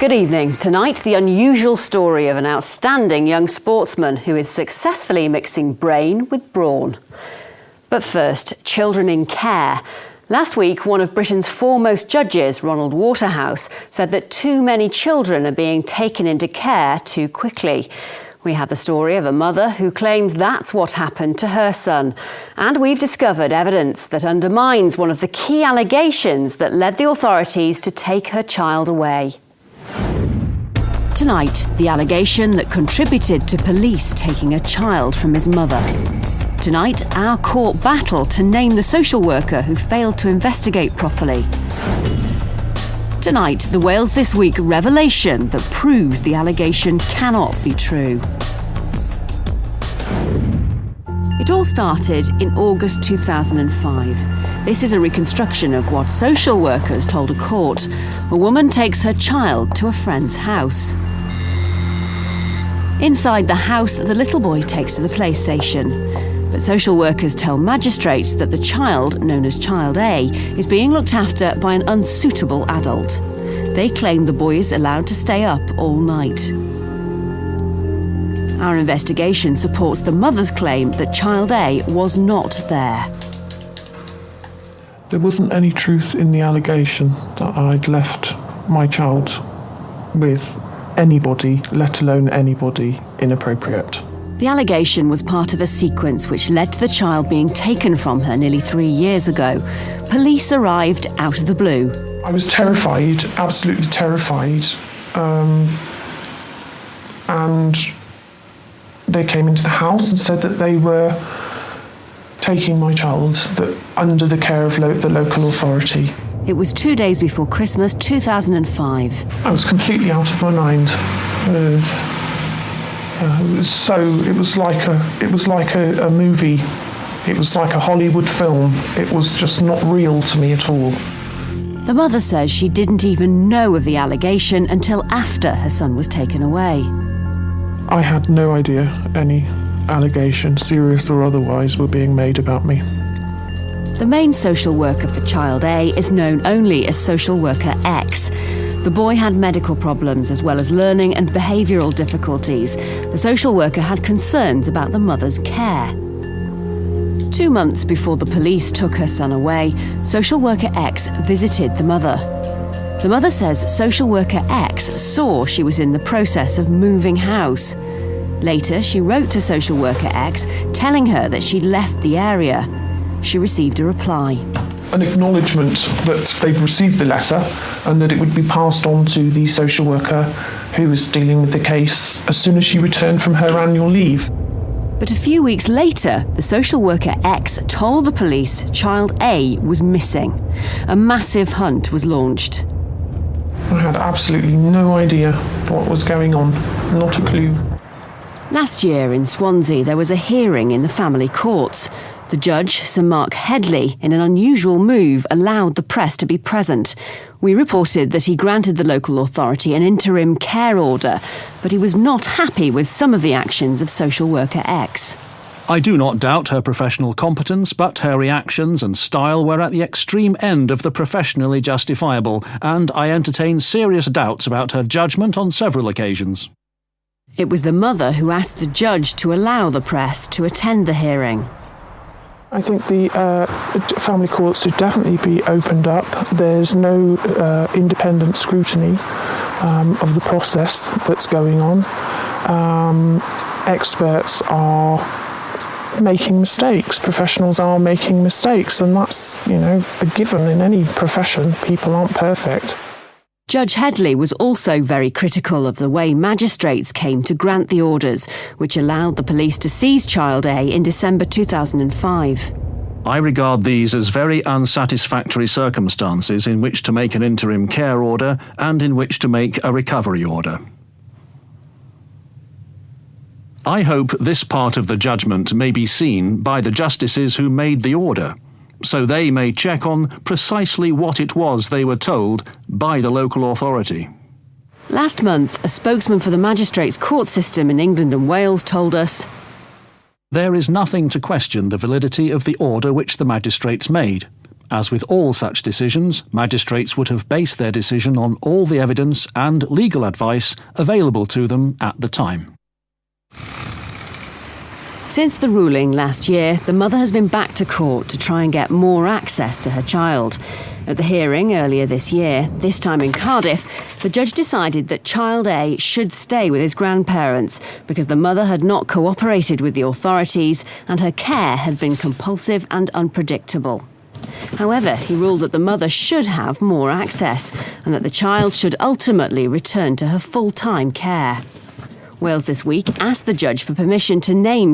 Good evening. Tonight, the unusual story of an outstanding young sportsman who is successfully mixing brain with brawn. But first, children in care. Last week, one of Britain's foremost judges, Ronald Waterhouse, said that too many children are being taken into care too quickly. We had the story of a mother who claims that's what happened to her son. And we've discovered evidence that undermines one of the key allegations that led the authorities to take her child away. Tonight, the allegation that contributed to police taking a child from his mother. Tonight, our court battle to name the social worker who failed to investigate properly. Tonight, the Wales This Week revelation that proves the allegation cannot be true. It all started in August 2005. This is a reconstruction of what social workers told a court. A woman takes her child to a friend's house. Inside the house, the little boy takes to the play station. But social workers tell magistrates that the child, known as Child A, is being looked after by an unsuitable adult. They claim the boy is allowed to stay up all night. Our investigation supports the mother's claim that Child A was not there. There wasn't any truth in the allegation that I'd left my child with anybody, let alone anybody inappropriate. The allegation was part of a sequence which led to the child being taken from her nearly 3 years ago. Police arrived out of the blue. I was terrified, absolutely terrified. And they came into the house and said that they were taking my child under the care of the local authority. It was 2 days before Christmas 2005. I was completely out of my mind. It was like a movie. It was like a Hollywood film. It was just not real to me at all. The mother says she didn't even know of the allegation until after her son was taken away. I had no idea any allegations, serious or otherwise, were being made about me. The main social worker for Child A is known only as Social Worker X. The boy had medical problems as well as learning and behavioural difficulties. The social worker had concerns about the mother's care. 2 months before the police took her son away, Social Worker X visited the mother. The mother says Social Worker X saw she was in the process of moving house. Later, she wrote to Social Worker X telling her that she'd left the area. She received a reply. An acknowledgement that they'd received the letter and that it would be passed on to the social worker who was dealing with the case as soon as she returned from her annual leave. But a few weeks later, the Social Worker X told the police Child A was missing. A massive hunt was launched. I had absolutely no idea what was going on, not a clue. Last year in Swansea, there was a hearing in the family courts. The judge, Sir Mark Headley, in an unusual move, allowed the press to be present. We reported that he granted the local authority an interim care order, but he was not happy with some of the actions of Social Worker X. I do not doubt her professional competence, but her reactions and style were at the extreme end of the professionally justifiable, and I entertain serious doubts about her judgment on several occasions. It was the mother who asked the judge to allow the press to attend the hearing. I think the family courts should definitely be opened up. There's no independent scrutiny of the process that's going on. Experts are making mistakes. Professionals are making mistakes, and that's, a given in any profession. People aren't perfect. Judge Headley was also very critical of the way magistrates came to grant the orders, which allowed the police to seize Child A in December 2005. I regard these as very unsatisfactory circumstances in which to make an interim care order and in which to make a recovery order. I hope this part of the judgment may be seen by the justices who made the order, so they may check on precisely what it was they were told by the local authority. Last month, a spokesman for the magistrates' court system in England and Wales told us, "There is nothing to question the validity of the order which the magistrates made. As with all such decisions, magistrates would have based their decision on all the evidence and legal advice available to them at the time. Since the ruling last year, the mother has been back to court to try and get more access to her child. At the hearing earlier this year, this time in Cardiff, the judge decided that child A should stay with his grandparents because the mother had not cooperated with the authorities and her care had been compulsive and unpredictable. However, he ruled that the mother should have more access and that the child should ultimately return to her full-time care. Wales This Week asked the judge for permission to name